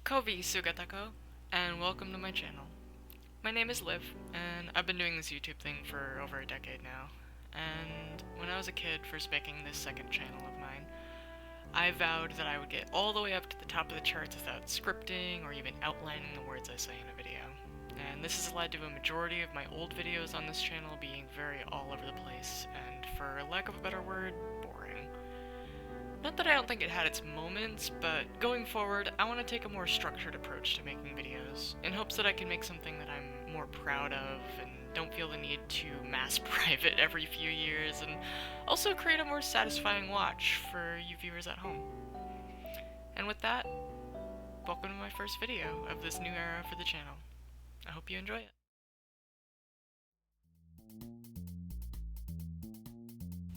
Kovi Sugatako, and welcome to my channel. My name is Liv, and I've been doing this YouTube thing for over a decade now. And when I was a kid, first making this second channel of mine, I vowed that I would get all the way up to the top of the charts without scripting or even outlining the words I say in a video. And this has led to a majority of my old videos on this channel being very all over the place, and for lack of a better word, boring. Not that I don't think it had its moments, but going forward, I want to take a more structured approach to making videos, in hopes that I can make something that I'm more proud of, and don't feel the need to mass private every few years, and also create a more satisfying watch for you viewers at home. And with that, welcome to my first video of this new era for the channel. I hope you enjoy it.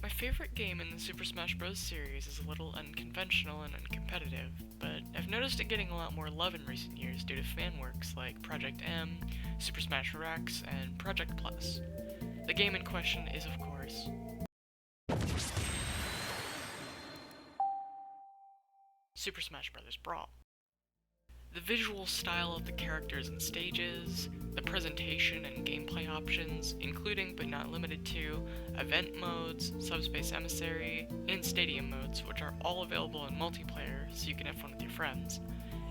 My favorite game in the Super Smash Bros. Series is a little unconventional and uncompetitive, but I've noticed it getting a lot more love in recent years due to fan works like Project M, Super Smash Rex, and Project Plus. The game in question is, of course, Super Smash Bros. Brawl. The visual style of the characters and stages, the presentation and gameplay options, including but not limited to event modes, subspace emissary, and stadium modes, which are all available in multiplayer so you can have fun with your friends,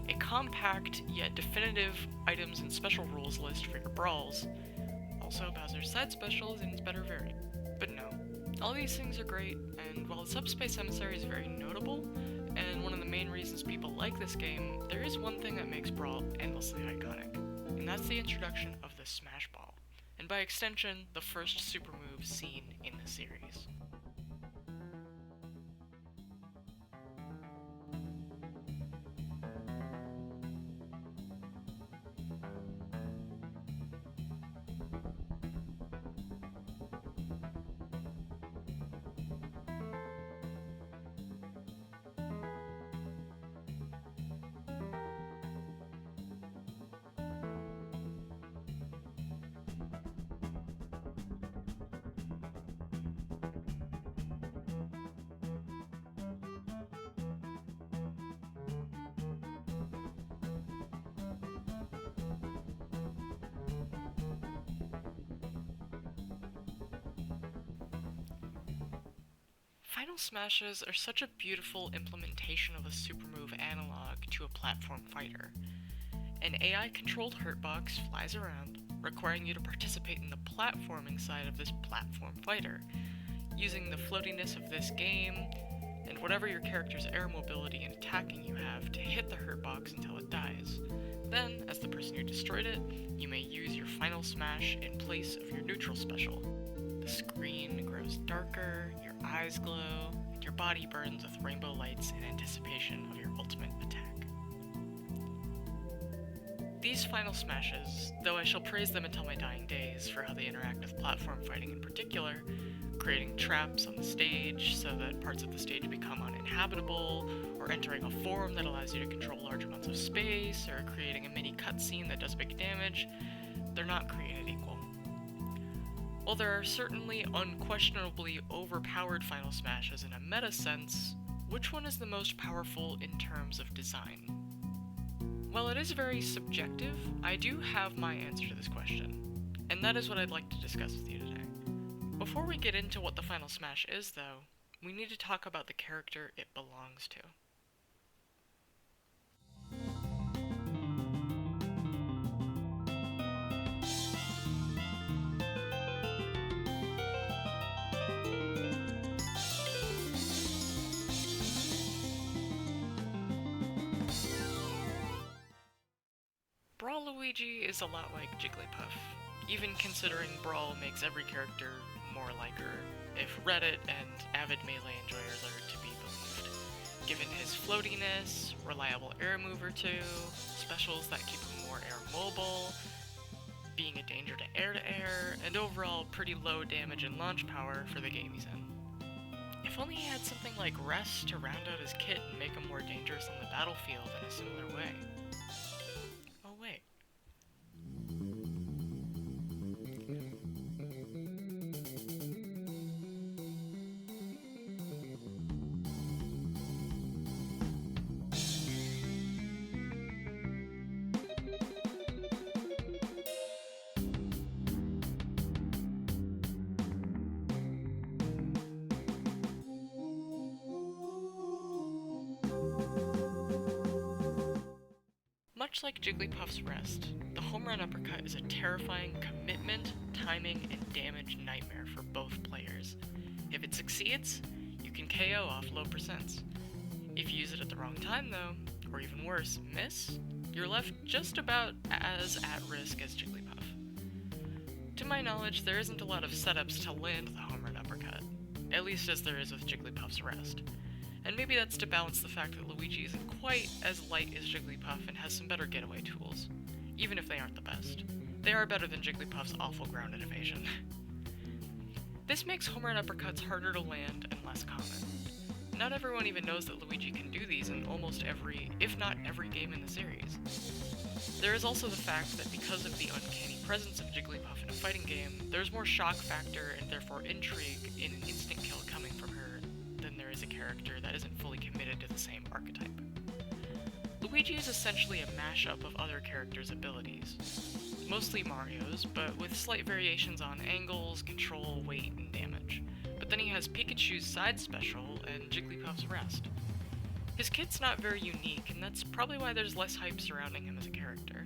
a compact yet definitive items and special rules list for your brawls, also Bowser's side specials and its better variant. But no, all these things are great, and while the subspace emissary is very notable, and one of the main reasons people like this game, there is one thing that makes Brawl endlessly iconic, and that's the introduction of the Smash Ball, and by extension, the first super move seen in the series. Final Smashes are such a beautiful implementation of a super move analog to a platform fighter. An AI-controlled hurtbox flies around, requiring you to participate in the platforming side of this platform fighter, using the floatiness of this game, and whatever your character's air mobility and attacking you have to hit the hurtbox until it dies. Then, as the person who destroyed it, you may use your final smash in place of your neutral special. The screen grows darker, your eyes glow, and your body burns with rainbow lights in anticipation of your ultimate attack. These final smashes, though I shall praise them until my dying days for how they interact with platform fighting in particular, creating traps on the stage so that parts of the stage become uninhabitable, or entering a form that allows you to control large amounts of space, or creating a mini cutscene that does big damage, they're not created equal. While there are certainly unquestionably overpowered final smashes in a meta sense, which one is the most powerful in terms of design? While it is very subjective, I do have my answer to this question, and that is what I'd like to discuss with you today. Before we get into what the final smash is, though, we need to talk about the character it belongs to. Brawl Luigi is a lot like Jigglypuff, even considering Brawl makes every character more like her, if Reddit and avid Melee enjoyers are to be believed. Given his floatiness, reliable air move or two, specials that keep him more air mobile, being a danger to air, and overall pretty low damage and launch power for the game he's in. If only he had something like Rest to round out his kit and make him more dangerous on the battlefield in a similar way. Oh wait. much like Jigglypuff's rest, the home run uppercut is a terrifying commitment, timing, and damage nightmare for both players. If it succeeds, you can KO off low percents. If you use it at the wrong time though, or even worse, miss, you're left just about as at risk as Jigglypuff. To my knowledge, there isn't a lot of setups to land the home run uppercut, at least as there is with Jigglypuff's rest. And maybe that's to balance the fact that Luigi isn't quite as light as Jigglypuff and has some better getaway tools, even if they aren't the best. They are better than Jigglypuff's awful grounded evasion. This makes home run uppercuts harder to land and less common. Not everyone even knows that Luigi can do these in almost every, if not every game in the series. There is also the fact that because of the uncanny presence of Jigglypuff in a fighting game, there's more shock factor and therefore intrigue in an instant kill coming from her than there is a character that isn't fully committed to the same archetype. Luigi is essentially a mashup of other characters' abilities, mostly Mario's, but with slight variations on angles, control, weight, and damage. But then he has Pikachu's side special and Jigglypuff's rest. His kit's not very unique, and that's probably why there's less hype surrounding him as a character.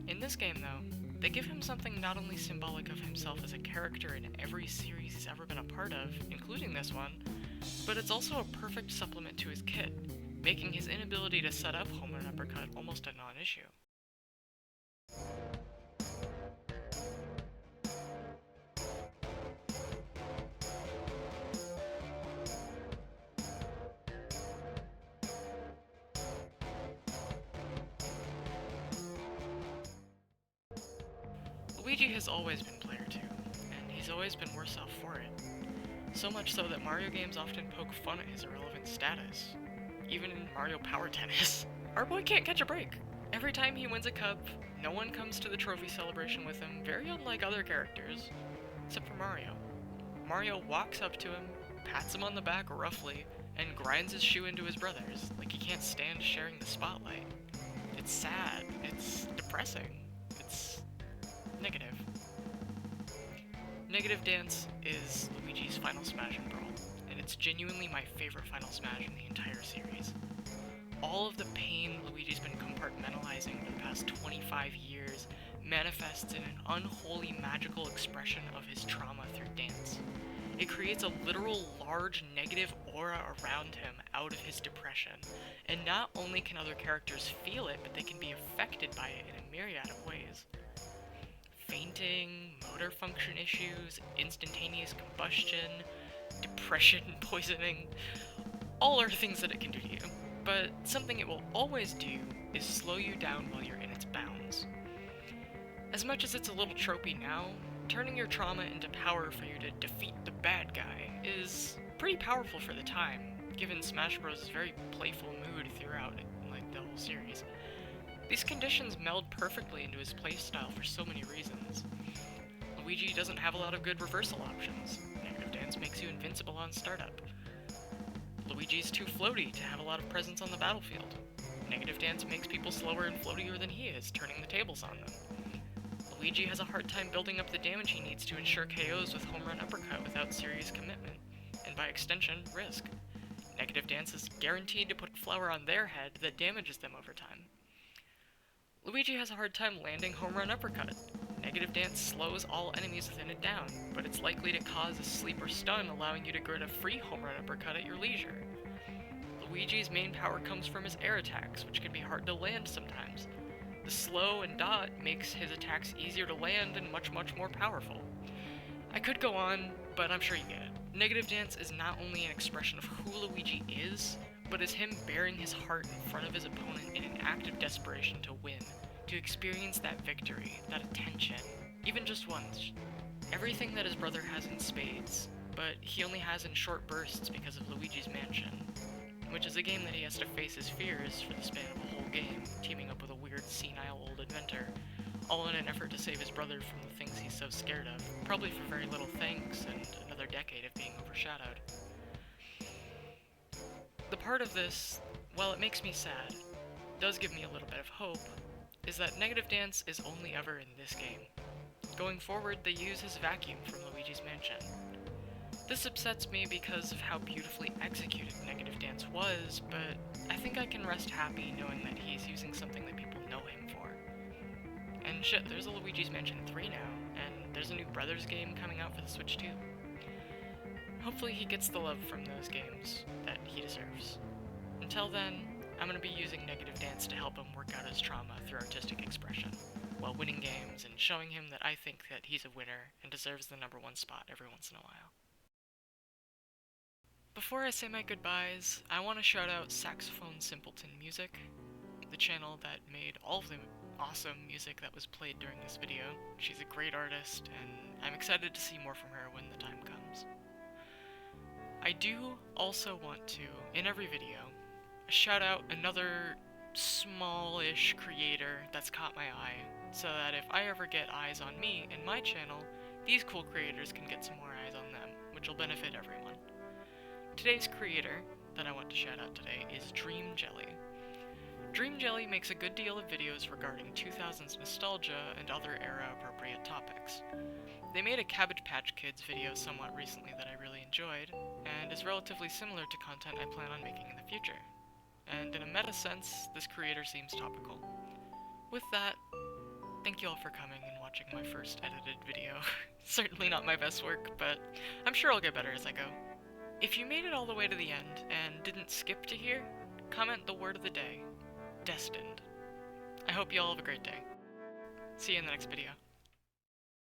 In this game, though, they give him something not only symbolic of himself as a character in every series he's ever been a part of, including this one, but it's also a perfect supplement to his kit, making his inability to set up home run uppercut almost a non-issue. Luigi has always been player 2, and he's always been worse off for it. So much so that Mario games often poke fun at his irrelevant status. Even in Mario Power Tennis, our boy can't catch a break. Every time he wins a cup, no one comes to the trophy celebration with him, very unlike other characters, except for Mario. Mario walks up to him, pats him on the back roughly, and grinds his shoe into his brother's, like he can't stand sharing the spotlight. It's sad, it's depressing, it's negative. Negative Dance is Luigi's Final Smash and Brawl, and it's genuinely my favorite Final Smash in the entire series. All of the pain Luigi's been compartmentalizing for the past 25 years manifests in an unholy magical expression of his trauma through dance. It creates a literal large negative aura around him out of his depression, and not only can other characters feel it, but they can be affected by it in a myriad of ways. Fainting, motor function issues, instantaneous combustion, depression, poisoning, all are things that it can do to you. But something it will always do is slow you down while you're in its bounds. As much as it's a little tropey now, turning your trauma into power for you to defeat the bad guy is pretty powerful for the time, given Smash Bros.' very playful mood throughout the whole series. These conditions meld perfectly into his playstyle for so many reasons. Luigi doesn't have a lot of good reversal options. Negative Dance makes you invincible on startup. Luigi's too floaty to have a lot of presence on the battlefield. Negative Dance makes people slower and floatier than he is, turning the tables on them. Luigi has a hard time building up the damage he needs to ensure KOs with home run uppercut without serious commitment, and by extension, risk. Negative Dance is guaranteed to put a flower on their head that damages them over time. Luigi has a hard time landing home run uppercut. Negative Dance slows all enemies within it down, but it's likely to cause a sleep or stun, allowing you to get a free home run uppercut at your leisure. Luigi's main power comes from his air attacks, which can be hard to land sometimes. The slow and dot makes his attacks easier to land and much more powerful. I could go on, but I'm sure you get it. Negative Dance is not only an expression of who Luigi is, but is him bearing his heart in front of his opponent in an act of desperation to win, to experience that victory, that attention, even just once. Everything that his brother has in spades, but he only has in short bursts because of Luigi's Mansion, which is a game that he has to face his fears for the span of a whole game, teaming up with a weird senile old inventor, all in an effort to save his brother from the things he's so scared of, probably for very little thanks and another decade of being overshadowed. The part of this, while it makes me sad, does give me a little bit of hope, is that Negative Dance is only ever in this game. Going forward, they use his vacuum from Luigi's Mansion. This upsets me because of how beautifully executed Negative Dance was, but I think I can rest happy knowing that he's using something that people And shit, there's a Luigi's Mansion 3 now, and there's a new Brothers game coming out for the Switch too. Hopefully he gets the love from those games that he deserves. Until then, I'm going to be using Negative Dance to help him work out his trauma through artistic expression, while winning games and showing him that I think that he's a winner and deserves the #1 spot every once in a while. Before I say my goodbyes, I want to shout out Saxophone Simpleton Music, the channel that made all of the awesome music that was played during this video. She's a great artist, and I'm excited to see more from her when the time comes. I do also want to, in every video, shout out another small-ish creator that's caught my eye, so that if I ever get eyes on me and my channel, these cool creators can get some more eyes on them, which will benefit everyone. Today's creator that I want to shout out today is Dream Jelly. Dream Jelly makes a good deal of videos regarding 2000s nostalgia and other era-appropriate topics. They made a Cabbage Patch Kids video somewhat recently that I really enjoyed, and is relatively similar to content I plan on making in the future. And in a meta sense, this creator seems topical. With that, thank you all for coming and watching my first edited video. Certainly not my best work, but I'm sure I'll get better as I go. If you made it all the way to the end and didn't skip to here, comment the word of the day, destined. I hope you all have a great day. See you in the next video.